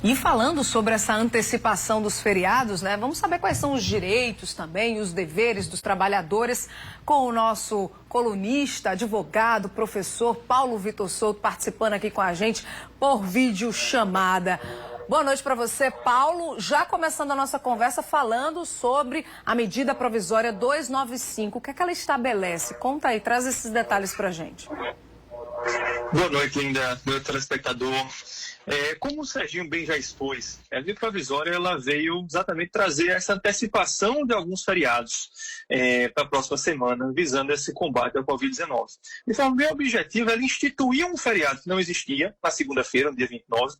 E falando sobre essa antecipação dos feriados, né? Vamos saber quais são os direitos também, os deveres dos trabalhadores com o nosso colunista, advogado, professor Paulo Vitor Souto participando aqui com a gente por videochamada. Boa noite para você, Paulo. Já começando a nossa conversa falando sobre a medida provisória 295. O que é que ela estabelece? Conta aí, traz esses detalhes para a gente. Boa noite, Linda, meu telespectador. Como o Serginho bem já expôs, a medida provisória ela veio exatamente trazer essa antecipação de alguns feriados para a próxima semana, visando esse combate ao Covid-19. De forma bem objetiva, ela instituiu um feriado que não existia, na segunda-feira, no dia 29,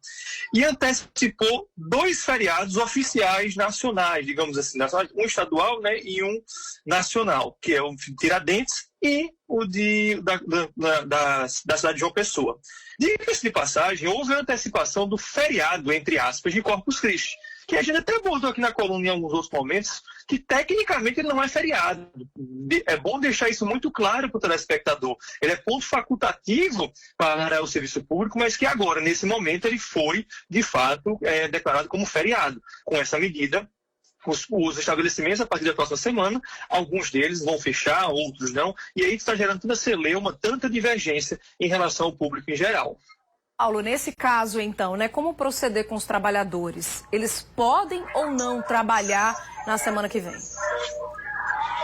e antecipou 2 feriados oficiais nacionais, digamos assim, um estadual, né, e um nacional, que é o Tiradentes e o da cidade de João Pessoa. Diga-se de passagem, houve a antecipação do feriado, entre aspas, de Corpus Christi, que a gente até abordou aqui na coluna em alguns outros momentos, que tecnicamente ele não é feriado. É bom deixar isso muito claro para o telespectador. Ele é ponto facultativo para o serviço público, mas que agora, nesse momento, ele foi, de fato, declarado como feriado. Com essa medida, os estabelecimentos, a partir da próxima semana, alguns deles vão fechar, outros não, e aí está gerando tanta celeuma, tanta divergência em relação ao público em geral. Paulo, nesse caso, então, né, como proceder com os trabalhadores? Eles podem ou não trabalhar na semana que vem?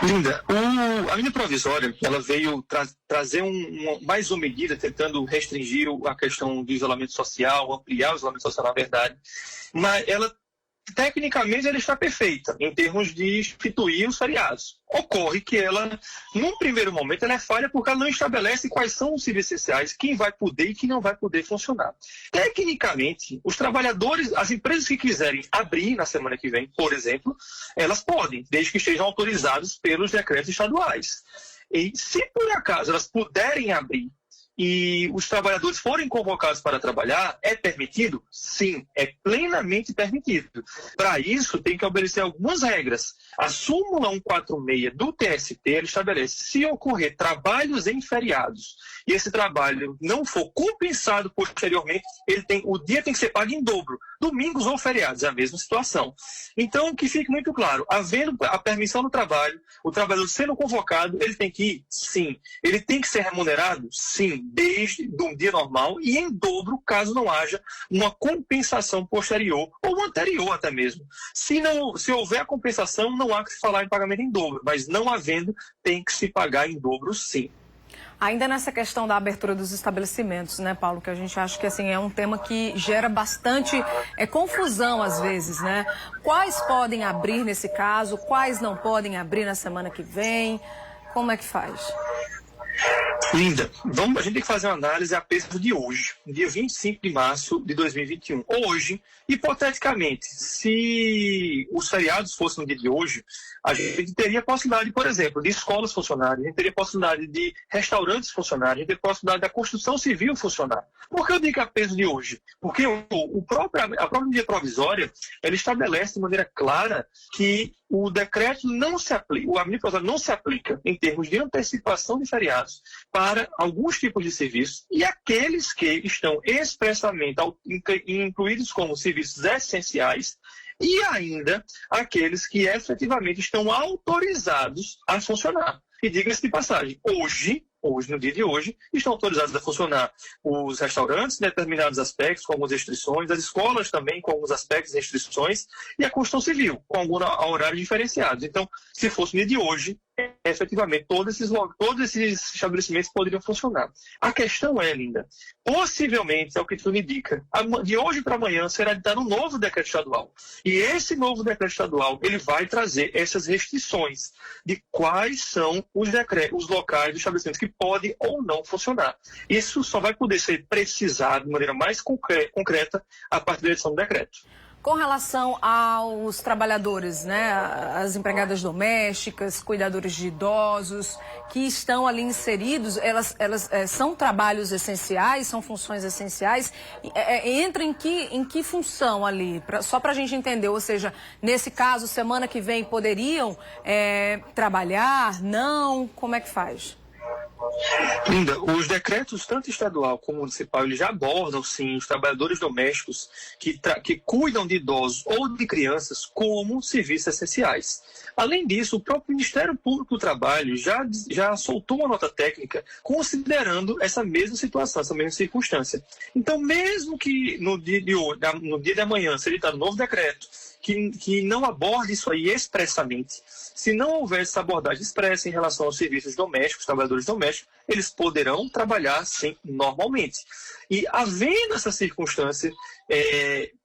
Linda, a medida provisória ela veio trazer mais uma medida tentando restringir a questão do isolamento social, ampliar o isolamento social, na verdade, mas ela tecnicamente ela está perfeita em termos de instituir os feriados. Ocorre que ela, num primeiro momento, ela é falha porque ela não estabelece quais são os serviços essenciais, quem vai poder e quem não vai poder funcionar. Tecnicamente, os trabalhadores, as empresas que quiserem abrir na semana que vem, por exemplo, elas podem, desde que estejam autorizadas pelos decretos estaduais. E se por acaso elas puderem abrir e os trabalhadores forem convocados para trabalhar, é permitido? Sim, é plenamente permitido. Para isso, tem que obedecer algumas regras. A súmula 146 do TST estabelece, se ocorrer trabalhos em feriados e esse trabalho não for compensado posteriormente, o dia tem que ser pago em dobro. Domingos ou feriados, é a mesma situação. Então, que fique muito claro, havendo a permissão do trabalho, o trabalhador sendo convocado, ele tem que ir? Sim. Ele tem que ser remunerado? Sim, desde um dia normal e em dobro, caso não haja uma compensação posterior ou anterior até mesmo. Se houver a compensação, não há que se falar em pagamento em dobro, mas não havendo, tem que se pagar em dobro sim. Ainda nessa questão da abertura dos estabelecimentos, né, Paulo, que a gente acha que assim, é um tema que gera bastante confusão às vezes, né? Quais podem abrir nesse caso, quais não podem abrir na semana que vem? Como é que faz? Linda, a gente tem que fazer uma análise a peso de hoje, dia 25 de março de 2021. Hoje, hipoteticamente, se os feriados fossem no dia de hoje, a gente teria a possibilidade, por exemplo, de escolas funcionarem, a gente teria a possibilidade de restaurantes funcionarem, a gente teria a possibilidade da construção civil funcionar. Por que eu digo a peso de hoje? Porque a própria medida provisória, ela estabelece de maneira clara que o decreto não se aplica, a medida provisória não se aplica em termos de antecipação de feriados para alguns tipos de serviços e aqueles que estão expressamente incluídos como serviços essenciais e ainda aqueles que efetivamente estão autorizados a funcionar. E diga-se de passagem, hoje, no dia de hoje, estão autorizados a funcionar os restaurantes em determinados aspectos, com algumas restrições, as escolas também com alguns aspectos e restrições, e a construção civil, com alguns horários diferenciados. Então, se fosse no dia de hoje, efetivamente, todos esses estabelecimentos poderiam funcionar. A questão é, Linda, possivelmente, é o que tudo indica, de hoje para amanhã será dado um novo decreto estadual. E esse novo decreto estadual, ele vai trazer essas restrições de quais são os locais dos estabelecimentos que podem ou não funcionar. Isso só vai poder ser precisado de maneira mais concreta a partir da edição do decreto. Com relação aos trabalhadores, né, as empregadas domésticas, cuidadores de idosos, que estão ali inseridos, elas são trabalhos essenciais, são funções essenciais, entra em que função ali? Só para a gente entender, ou seja, nesse caso, semana que vem poderiam trabalhar, não? Como é que faz? Linda, os decretos, tanto estadual como municipal, eles já abordam, sim, os trabalhadores domésticos que cuidam de idosos ou de crianças como serviços essenciais. Além disso, o próprio Ministério Público do Trabalho já soltou uma nota técnica considerando essa mesma situação, essa mesma circunstância. Então, mesmo que no dia de amanhã seja editado um novo decreto que não aborde isso aí expressamente, se não houver essa abordagem expressa em relação aos serviços domésticos, trabalhadores domésticos, eles poderão trabalhar, sim, normalmente. E, havendo essa circunstância,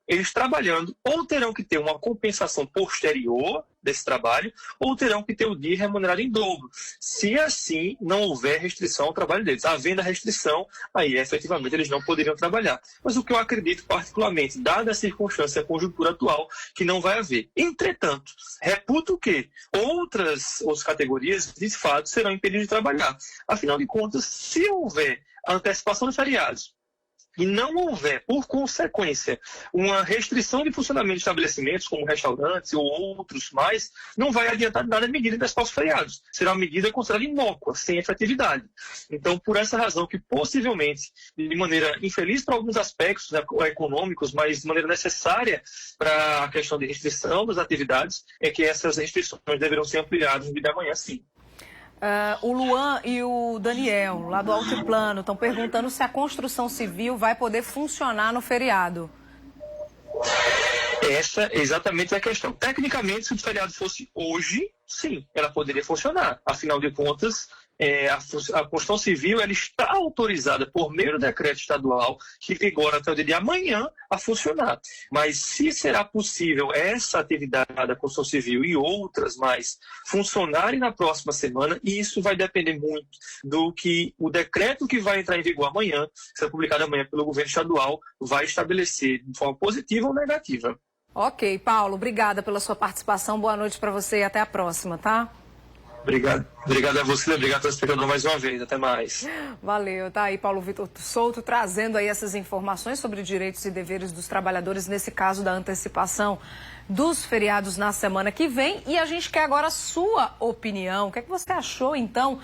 eles trabalhando ou terão que ter uma compensação posterior desse trabalho, ou terão que ter o dia remunerado em dobro, se assim não houver restrição ao trabalho deles. Havendo a restrição, aí efetivamente eles não poderiam trabalhar. Mas o que eu acredito particularmente, dada a circunstância, a conjuntura atual, que não vai haver. Entretanto, reputo que outras categorias, de fato, serão impedidas de trabalhar. Afinal de contas, se houver a antecipação de feriados, e não houver, por consequência, uma restrição de funcionamento de estabelecimentos, como restaurantes ou outros mais, não vai adiantar nada a medida das pós feriados. Será uma medida considerada inócua, sem efetividade. Então, por essa razão que possivelmente, de maneira infeliz para alguns aspectos, né, econômicos, mas de maneira necessária para a questão de restrição das atividades, é que essas restrições deverão ser ampliadas no dia da manhã, sim. O Luan e o Daniel, lá do Altiplano, estão perguntando se a construção civil vai poder funcionar no feriado. Essa é exatamente a questão. Tecnicamente, se o feriado fosse hoje, sim, ela poderia funcionar. Afinal de contas, a construção civil ela está autorizada por meio do decreto estadual que vigora até o dia de amanhã a funcionar. Mas se será possível essa atividade da construção civil e outras mais funcionarem na próxima semana, isso vai depender muito do que o decreto que vai entrar em vigor amanhã, que será publicado amanhã pelo governo estadual, vai estabelecer de forma positiva ou negativa. Ok, Paulo, obrigada pela sua participação. Boa noite para você e até a próxima, tá? Obrigado a você, obrigado ao espectador mais uma vez. Até mais. Valeu, tá aí Paulo Vitor Souto trazendo aí essas informações sobre direitos e deveres dos trabalhadores, nesse caso da antecipação dos feriados na semana que vem. E a gente quer agora a sua opinião. O que é que você achou, então,